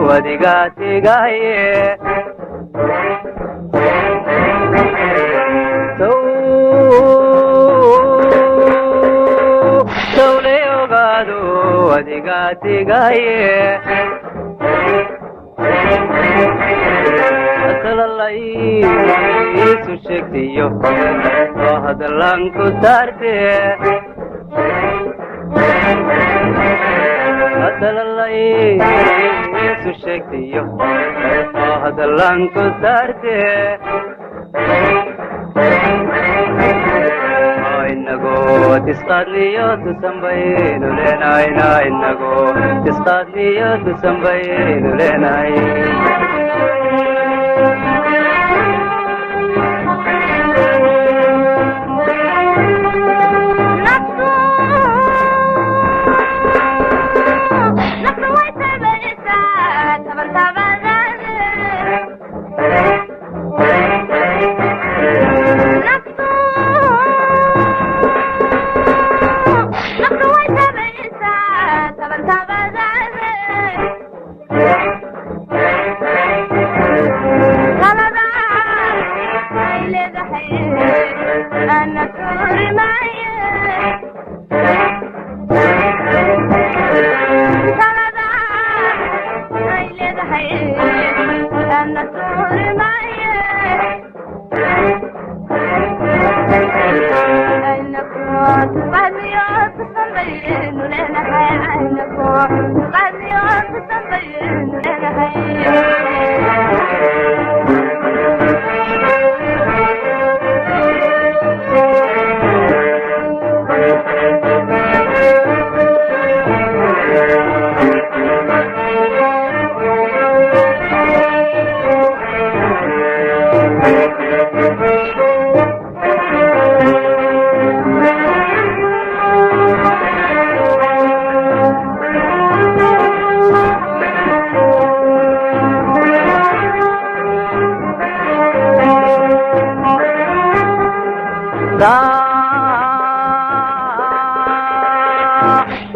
wadigaatigaye sawle ogaado wadigaatigaye asalalay isu sheegtiyo oo hadallaan ku saarte asalalay isu sheegtiyo oo hadallaan ku saarte inagoo tisqaadliyo tusanbaynu leenahayna inagoo tisqaadliyo tusanbaynu leenahay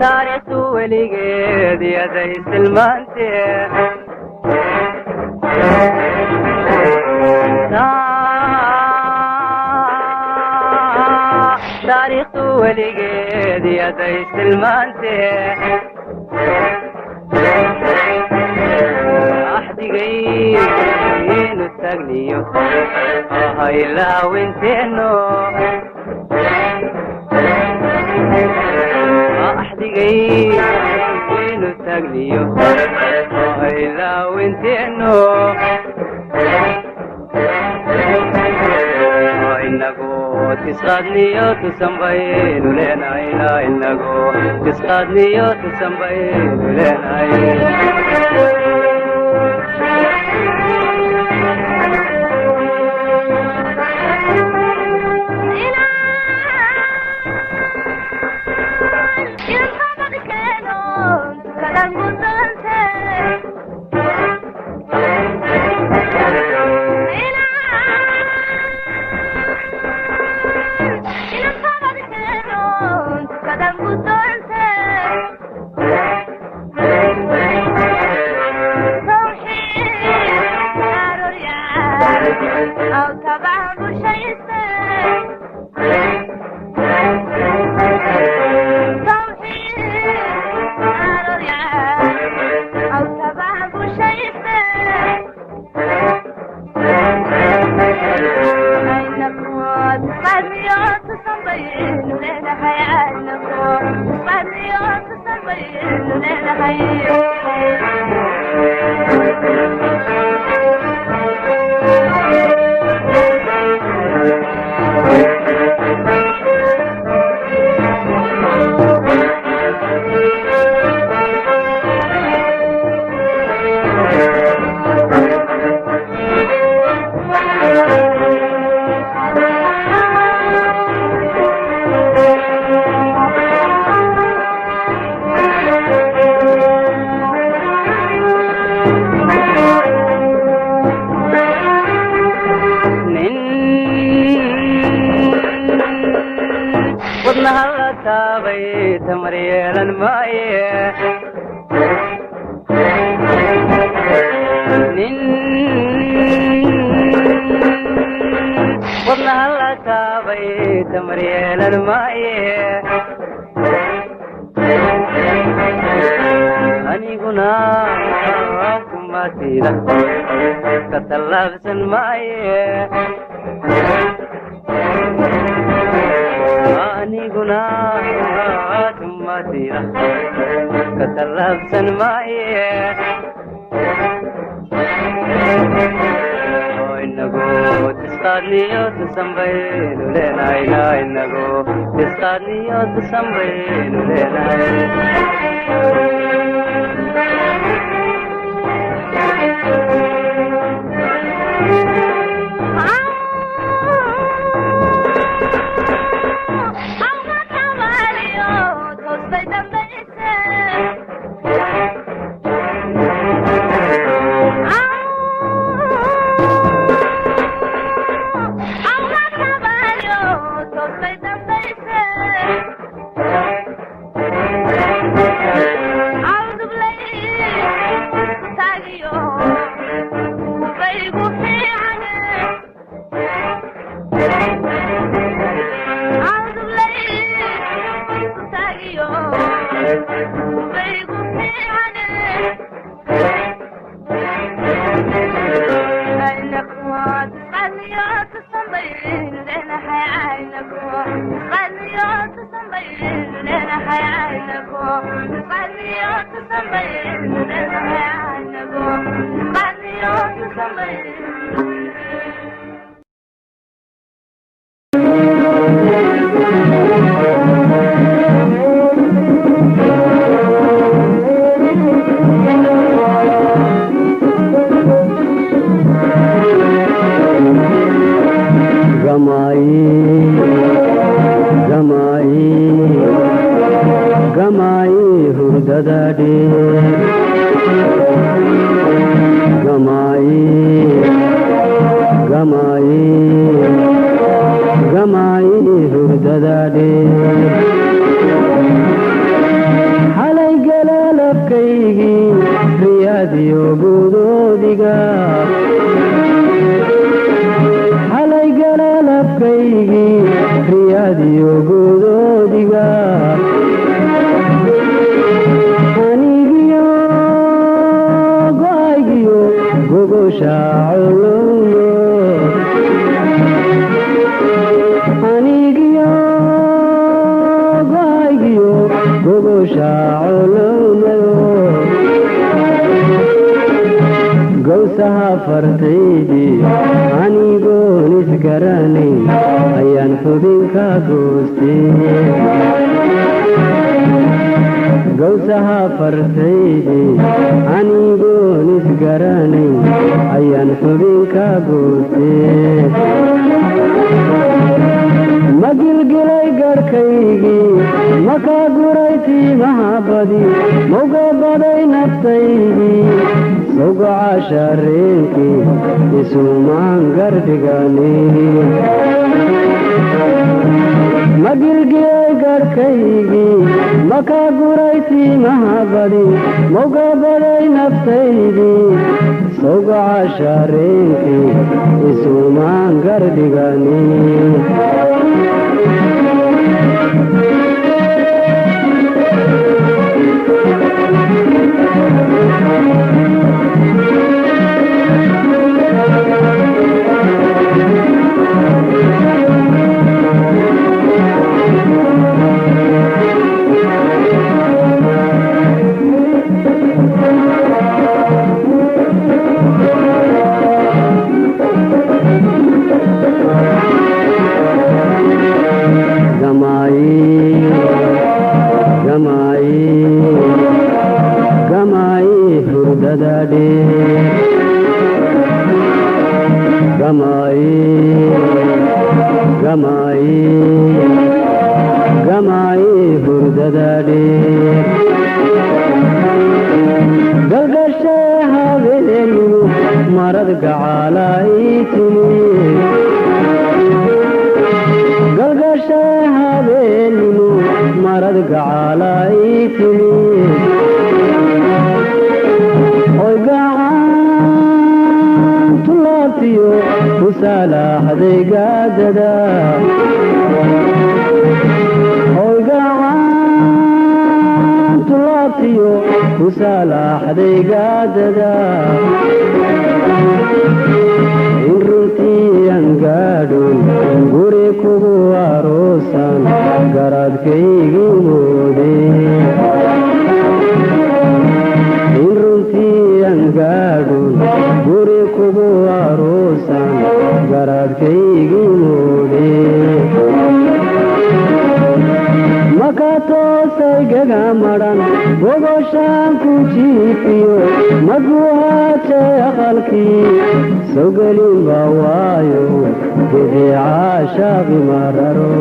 taariikhdu weligeed yaday silmaantee taariikhdu weligeed yaday silmaantee axdigaynu tagniyo oo haylaawinteeno axdigaynu tagniyo oo haylaawinteeno inagoo tisqaadniyo tusanbaynu leenahayna inagoo tisqaadniyo tusanbaynu leenahay taabay tamar yeelan maaye nin wadnaha la taabay tamar yeelan maaye aniguna kumatida ka tallaabsan maaye aniguna kumatida ka tallaabsan maaye inagu tisqaadniyo tusanbaynu leenahayna inagu tisqaadniyo tusanbaynu leenahay marad gacalaaytini galgasha habeenimo salaaxday gaadada hoygacan tulaabtiyo ku salaaxday gaadada in runtii aan gaadhon guri kugu aroosan garadkaygii moode in runtii aan gaadhon guri kugu aroosan garadkaygii moode maka toosay gaga madhan gogoshaan ku jiifiyo maguhaajay aqalkii sawgelin baa waayo gidicaashaaqi mararo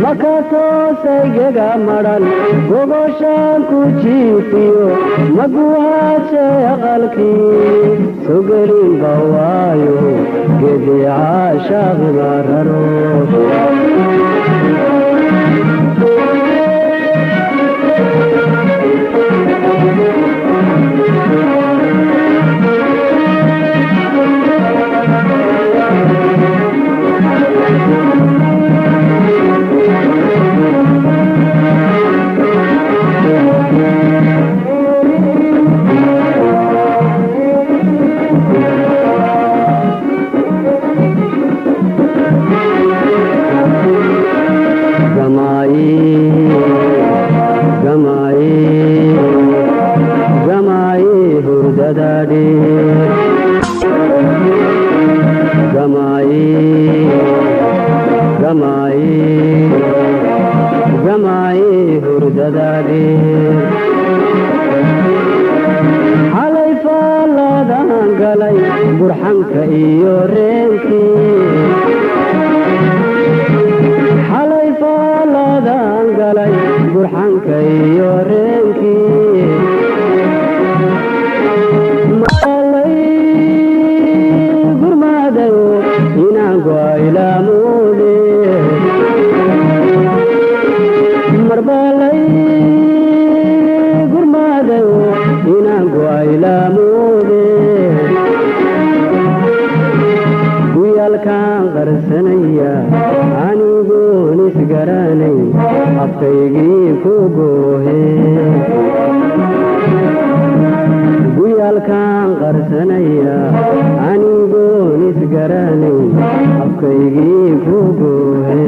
maka toosay gaga madhan gogoshaan ku jiifiyo maguhaajay aqalkii sawgelin baa waayo gidicaashaaqi mararo xalay faaladan galay burxanka iyo reenkii xalay faaladan galay burxanka iyo reenkii maalay gurmadayo inaan go'aylamuude marbalay gurmadayo inaan go'aylamuude guyaalkaan qarsanaya anigoon isgaranay afkaygii ku goohe guyaalkaan qarsanaya anigoon isgaranay afkaygii ku goohe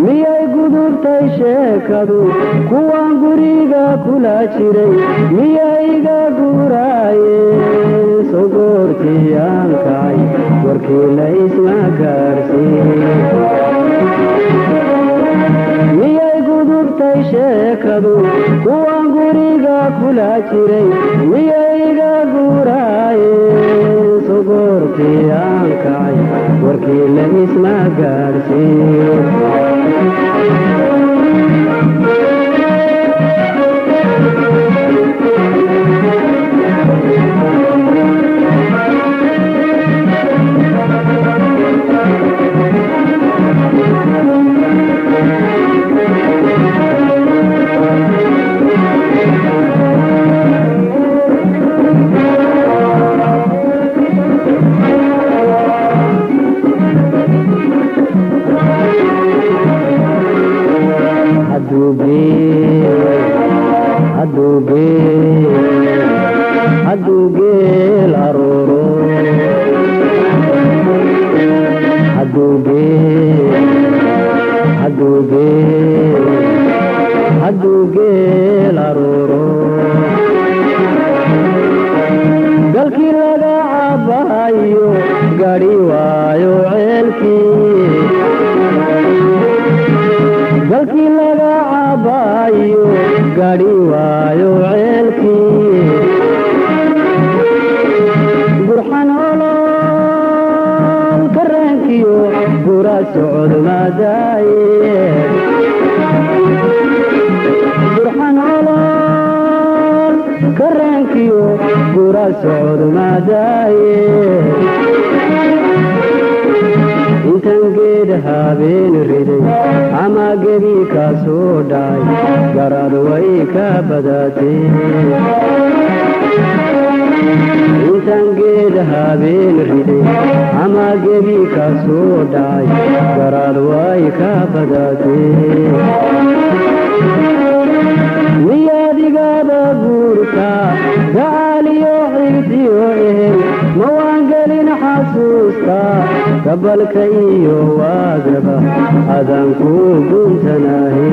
miyay gudubtay sheekadu kuwaan guriga kula jiray miyayga guuraayeen soo goortii aan kacay warkii la isma gaarsiin miyay gudubtay sheekadu kuwaan guriga kula jiray miyayga guuraayeen soo goortii aan kacay warkii la isma gaarsiin hadugeel arooro hadugeel arooro galkii laga cabahayo gaadhi waayo ceelkii galkii laga cabahayo gaadhi waayo ceelkii burxan olol kareenkiyo gura socod maadaaye burxan olol kareenkiyo gura socod maadaaye intan geedha habeen riday ama gebi ka soo dhacay garaad way ka badatee intaan geed habeen riday ama gebi ka soo dhacay garaad way ka badatee miyaadigaada guurka gacaaliyo xigtiyo ehel ma waan gelin xasuusta gabalka iyo waagaba adaan ku guntanahe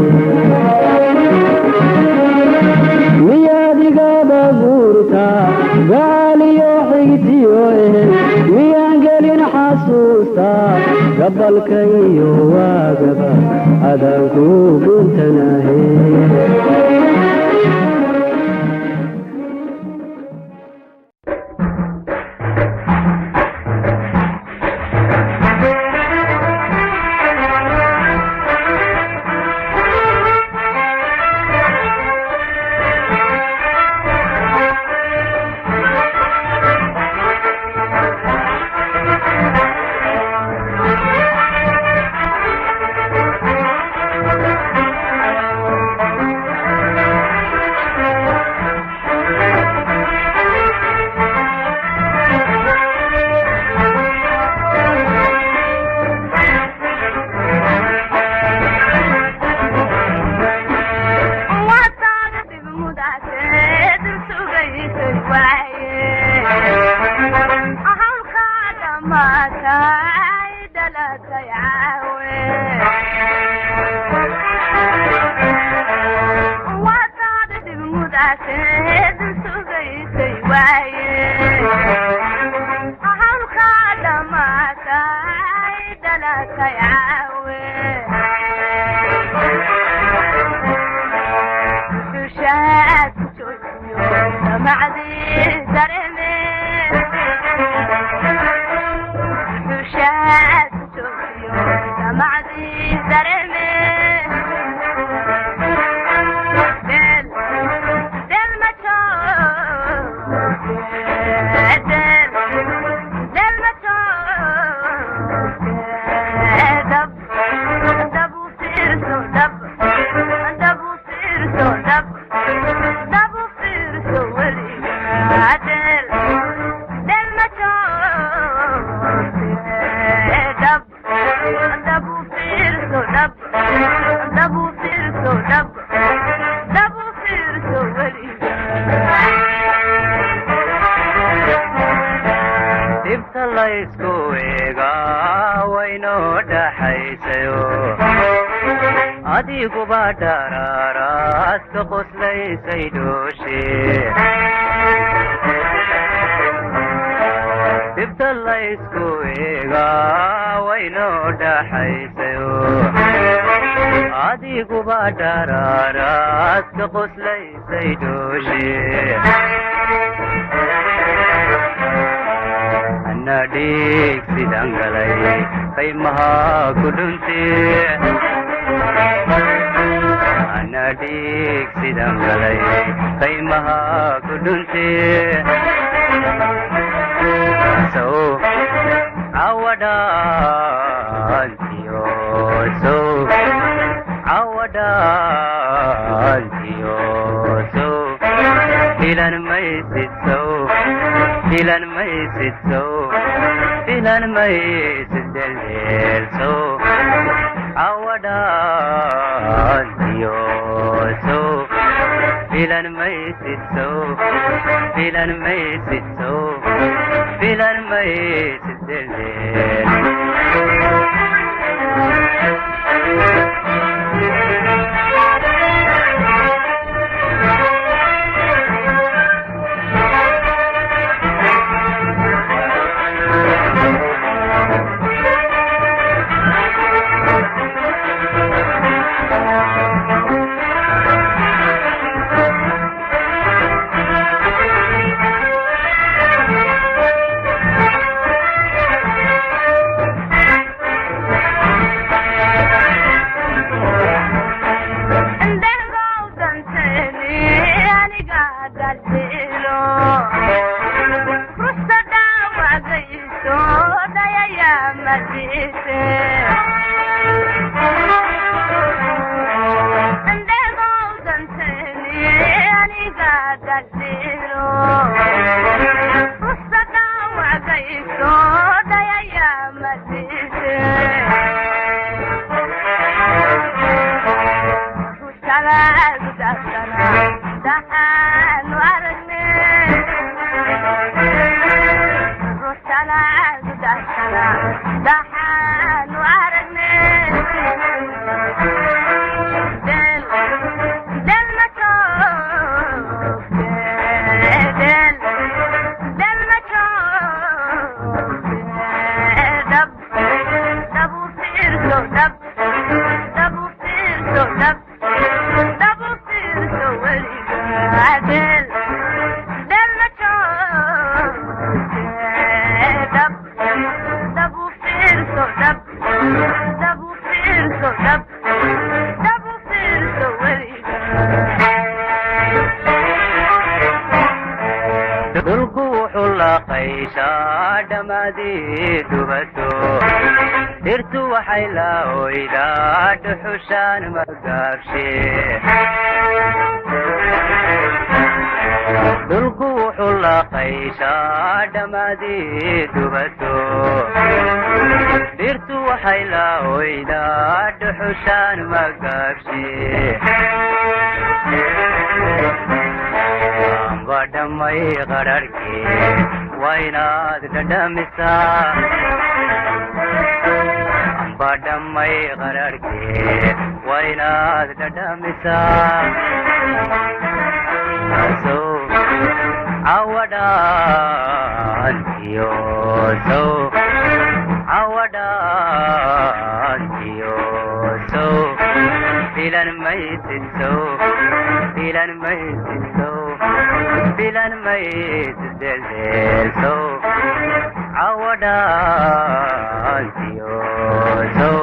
miyaadigaada guurka gacaaliyo xigtiyo ehel miyaan gelin xasuusta gabalka iyo waagaba adaan ku guntanahe dhulku wuxuu laqayshaa dhammaadii dubato dhirtu waxay la oydaa dhuxushaan magaabshe dhulku wuxuu laqayshaa dhammaadii dubato dhirtu waxay la oydaa dhuxushaan magaabshe badhamay qararhkii waa inaad dhadhamisaa badhamay qararhkii waa inaad dhadhamisaa sow cawadhaantiyo sow cawadhaantiyo sow filan maysid sow filan maysid sow filan maysid deldeel sow cawadhaantiyo sow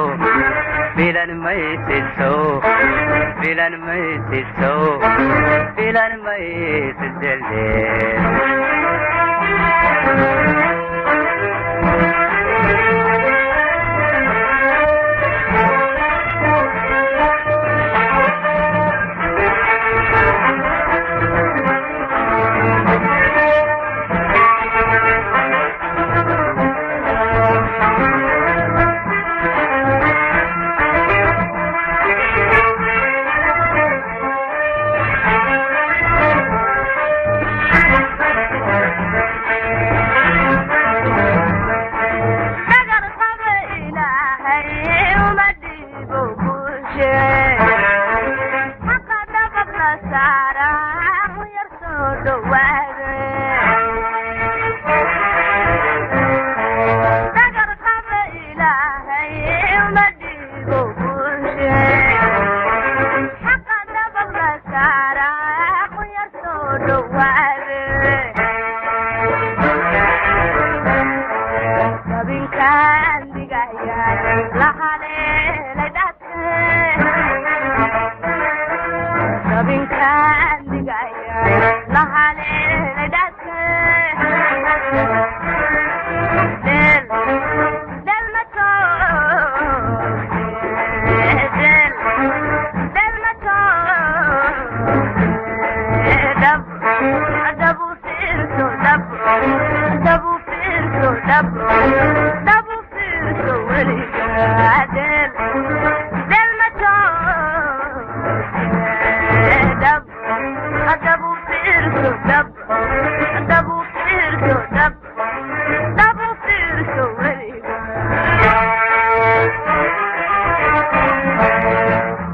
filan maysid sow filan maysid sow filan maysid deldeel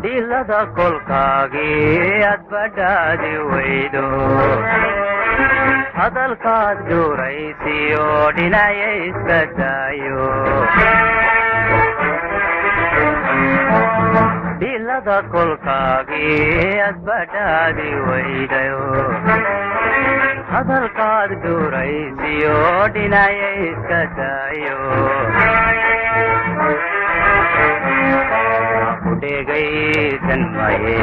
dhilada kolkaagii aad badhaadi weydo hadalkaad duuraysiyo dhinacya iska daayo dhilada kolkaagii aad badhaadi weydayo hadalkaad duuraysiyo dhinacya iska daayo kudhegaysan maye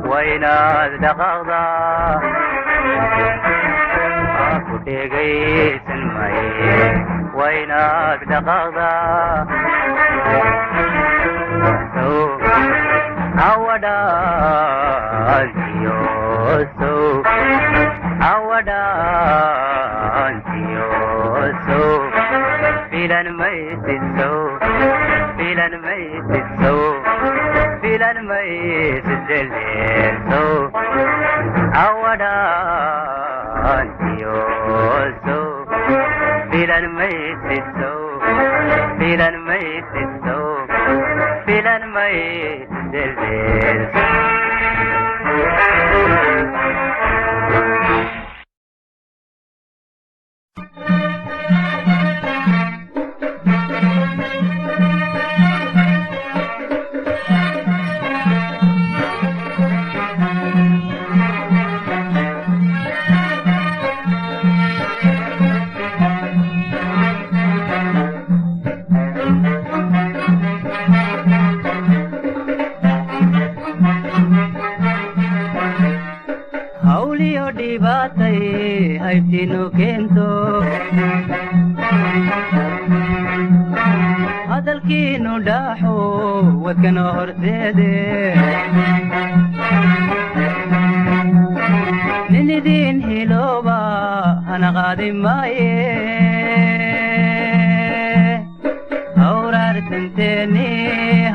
waa inaad dhaqaaqdaa kudhegaysan maye waa inaad dhaqaaqdaa sow cawadhaantiyo sow cawadhaantiyo sow filan maysid sow filan maysid sow filan maysid deldeel sow cawadhaantiyo sow filan maysid sow filan maysiso filan maysideldeelso hawliyo dhibaatay haybtinu keento hadalkiinu dhaaxo wadkana horteede nin idin hilooba hana qaadi maaye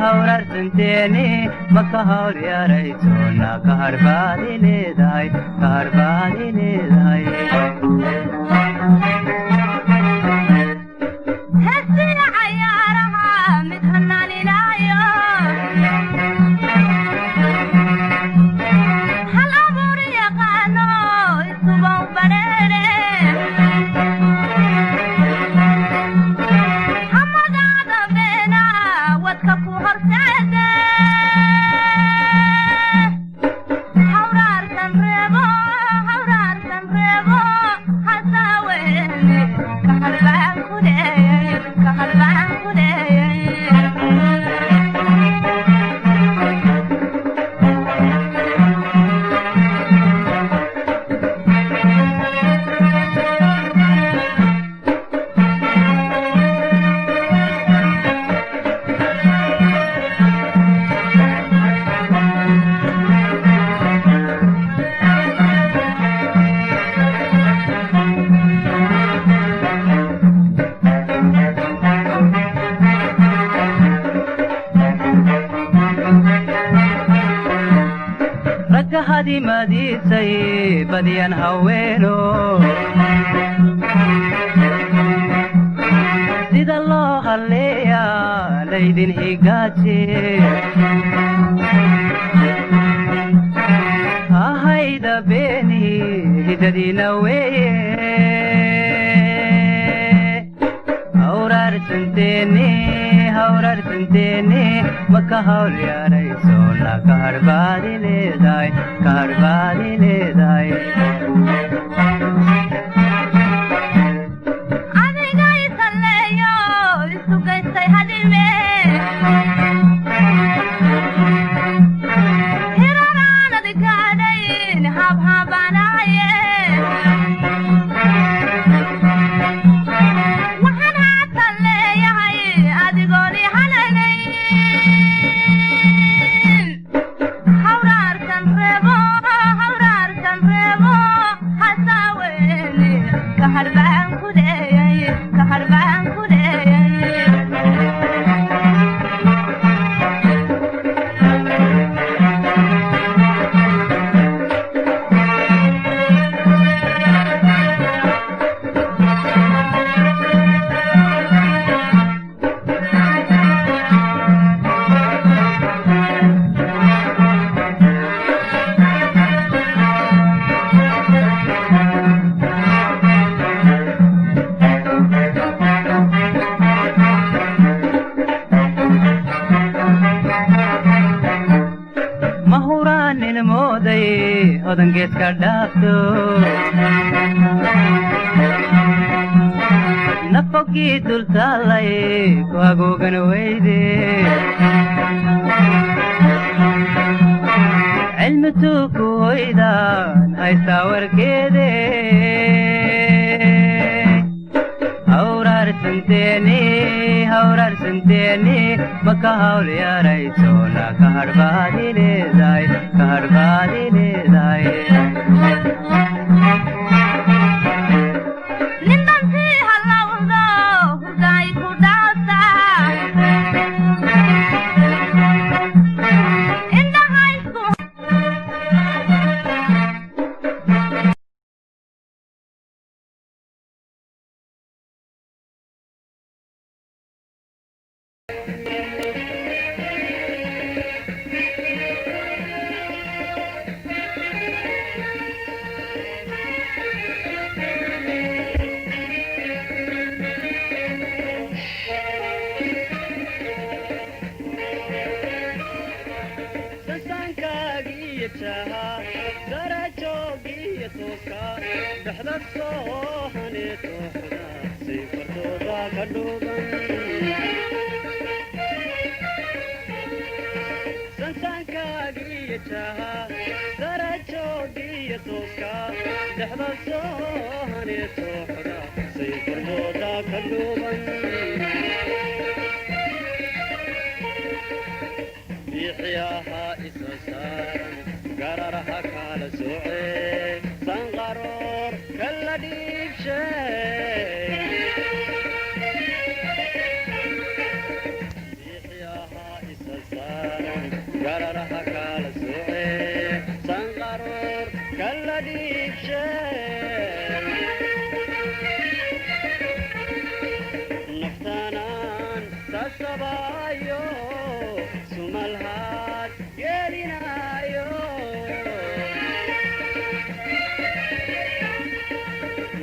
hawraarsanteeni maka hawl yaraysoona ka harbaadi leedahay heestiya cayaaraha mid hanaaninaayo hal abuur yaqaano isubow badheere hamadaada beena wadka ku horseede hawraarsan reebo hasaaweene ka hadbaan ku ragga hadimadiisay badyan haweeno sida loo halleeya laydin higaaje ahayda beeni hidadiina weeye hawraarsanteeni maka hawl yaraysoona ka harbaadi leedahay adigay salleeyo isu gaystay hadime hiranaanad gaadhayn habhabanaaye waxaan haatan leeyahay adigooni halanayn hawraarsan reebo hasaaweene ka hadbaan ku mahuraanin mooday odangeedka dhaafto nafogii dultaallay ku agoogan weyde cilmituu ku hoydaan haysaa wargeede hawraarsanteeni maka hawl yaraysoona ka harbaadi leedahay dhexda soo haneeto xuda say fartooda ka dhuuban sansaankaagiyo jaha darajoogiyo tooska dhexda soo haneeto xuda say fartooda ka dhuuban biixiyaha isa saaran gararaha kala soocee sanqaroor kala dhiibshay biixiyaha isa saaran gararaha kala soocee sanqaroor kala dhiibshay naftanaan sasabaayo sumalhaad gelinaayo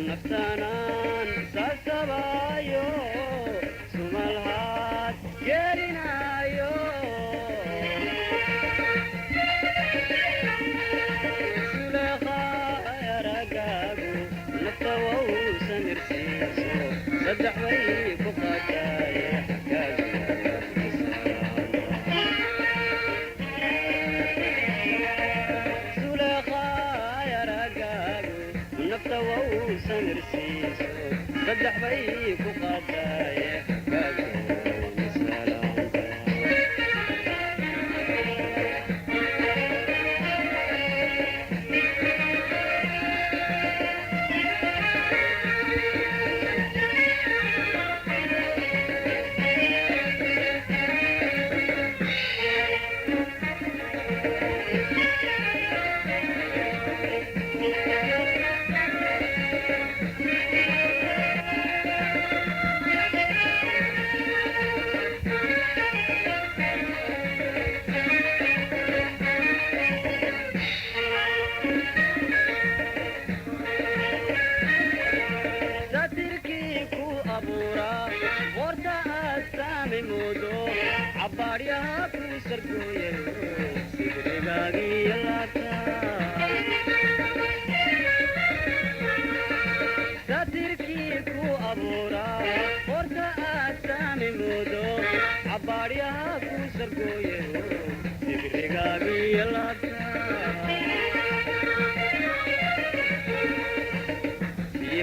naftanaan sasabaayo sumalhaad gelinaayo suleeqaa aragaagu nafta wau samirsiiso saddex bay ku qaadaaye xagaagu nafta wau samirsiiso saddex bay ku qaadaaye xagaagu salaanta qorta astaami moodo cabbaadyaha ku sargooyayo sidrigaagiyo laabta satirkii ku abuuraa qorta astaami moodo cabbaadyaha ku sargooyayo sidrigaagiyo laabta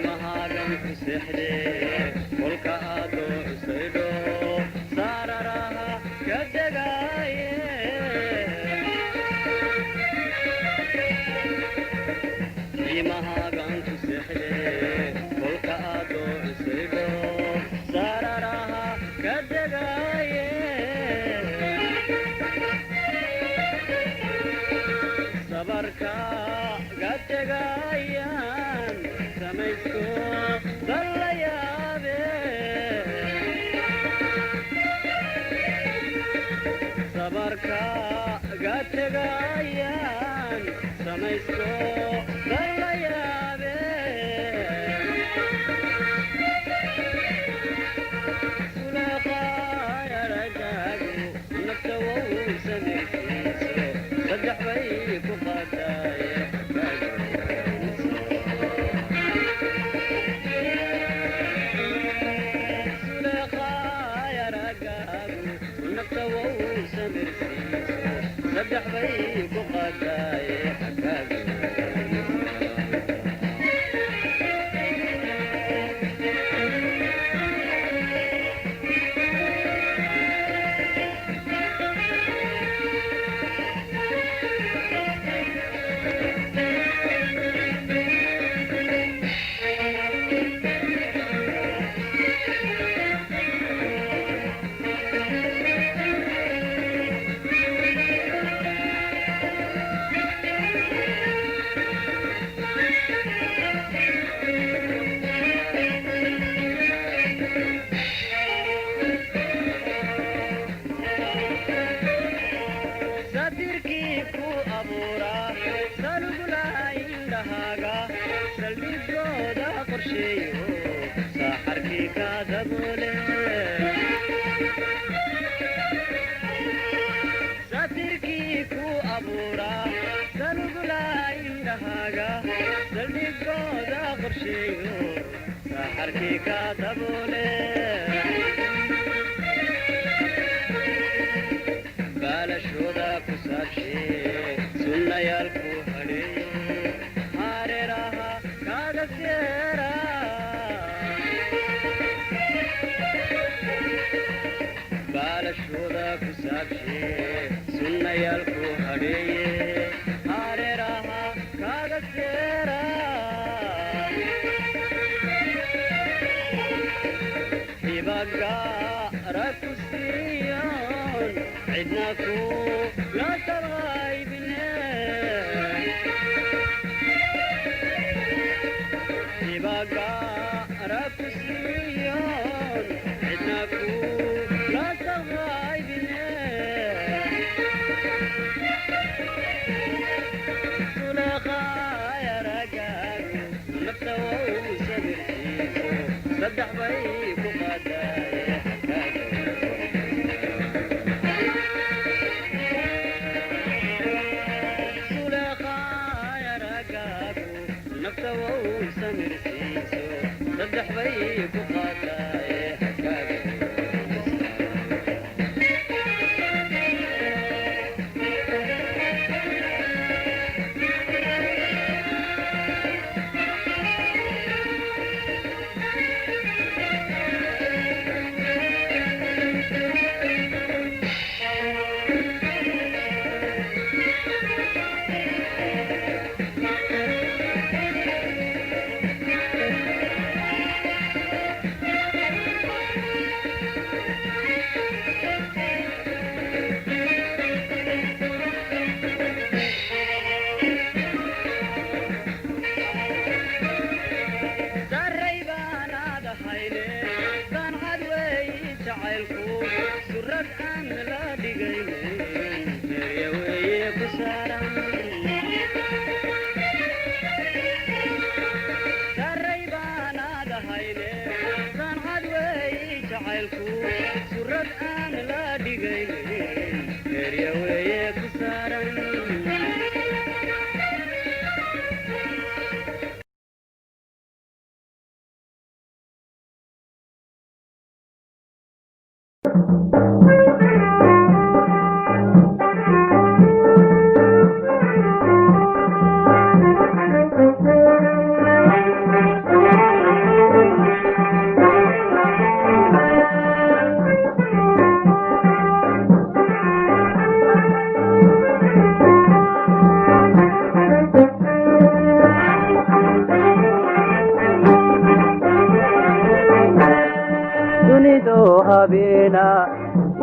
mahaagan ku seexdee kolka aadoo cusaydho saararaha ka degaaye mahaagan ku seexdee kolka aadoo cusaydho saararaha ka degaaye sabarka ga tegayaan samaysko dalla yaabe sabarka ga tegayaan samaysko dalla yaabe suleeqaay aragaagu nafta wau samaysiiso saddex bay ku qaadaaye nafta wau samirsiiso saddex bay ku qaadaaye xagaagu satirkii ku abuuraa salugulaha indhahaaga salbigooda qorsheeyo saaxarkii ka daboole satirkii ku abuuraa salugulaha indhahaaga salbigooda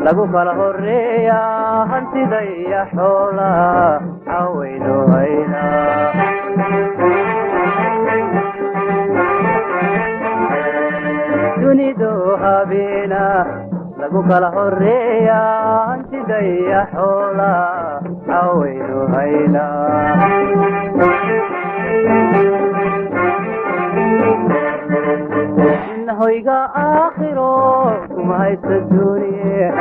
lagu kala horeeya hantida iyo xoolaha hawayno hayna dunidu habeena lagu kala horeeya hantida iyo xoolaha hawayno hayna hoyga aakhiro kuma haysta duuniye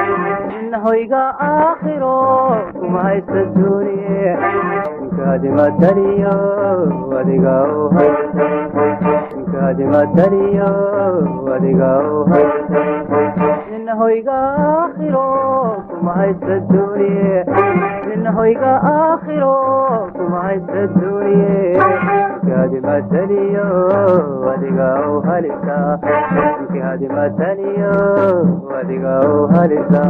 hoyga aakhiro kuma haysta duuniye inkaadimadaniyo adiga u haysta inkaadimadaniyo adiga u haysta hoyga aakhiro kuma haysta duuniye hoyga aakhiro kuma haysta duuniye inkaadimadaniyo adiga u halisa inkaadimadaniyo adiga u halisa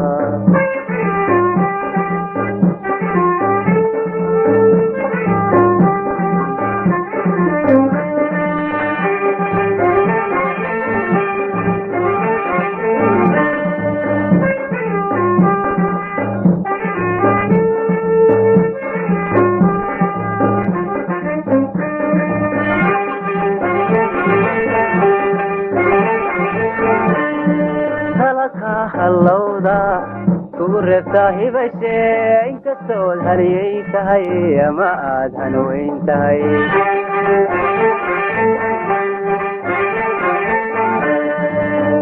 hallowda kugu reebtaa hibashe inkastood haliyay tahay ama aad hanweyn tahay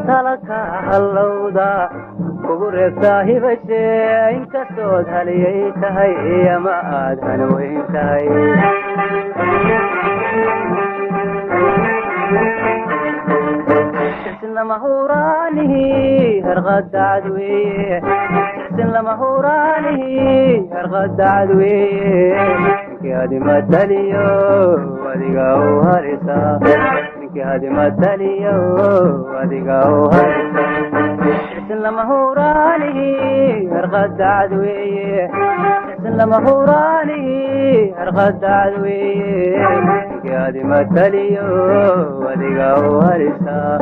talaka hallowda kugu reebtaa hibashe inkastood haliyay tahay ama aad hanweyn tahay لما هورانه هرغد عدوي لما هورانه هرغد عدوي يا دي مدليو وديغاو هرسا يا دي مدليو وديغاو هرسا لما هورانه هرغد عدوي لما هورانه هرغد عدوي يا دي مدليو وديغاو هرسا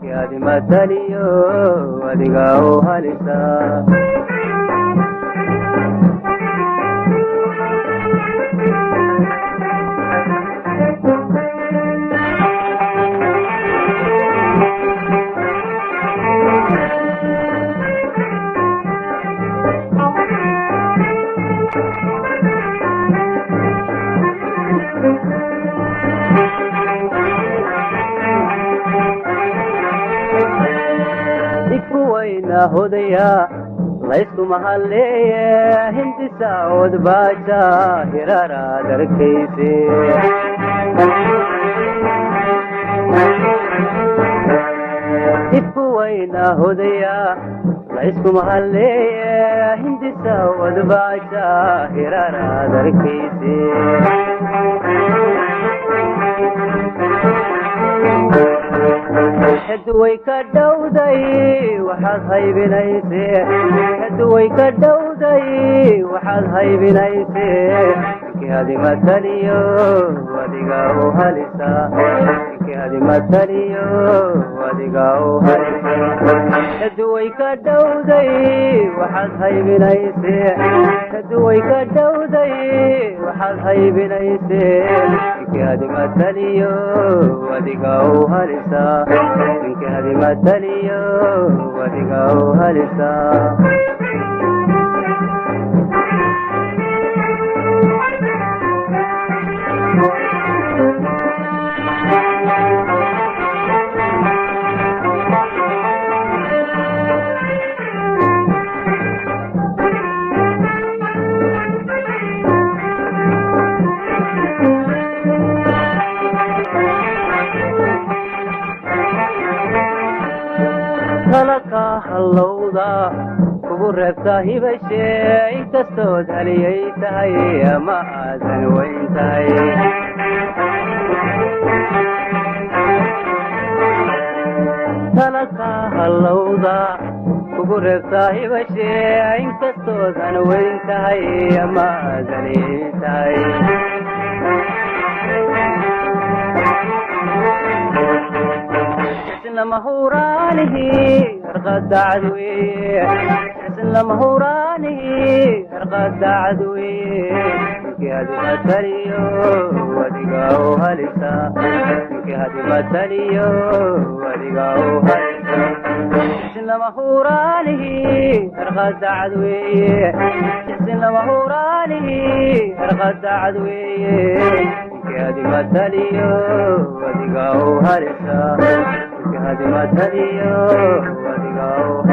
يا دي مدليو وديغاو هرسا هديا ليس محلية هندي سعود باشا هرارا دركيسي وين هديا ليس محلية هندي سعود باشا هرارا دركيسي هدوي كدودي وحد هاي بنيسي هدوي كدودي وحد هاي بنيسي هذه مثليو وديغاو هلسا هذه مثليو وديغاو هلسا هدوي كدودي وحد هاي بنيسي هدوي كدودي وحد هاي بنيسي هذه مثليو وديغاو هلسا هذه مثليو وديغاو هلسا لك هاللوضة كبرتها هبشي انت استود عليتها يا مآذن وانتهي لك هاللوضة كبرتها هبشي انت استود وانتهي يا مآذن وانتهي لما هورانه هرغد عدوي لما هورانه هرغد عدوي هذه مثليو وديغاو هلسا هذه مثليو وديغاو هلسا لما هورانه هرغد عدوي لما هورانه هرغد عدوي هذه مثليو وديغاو هلسا هذه مثليو وديغاو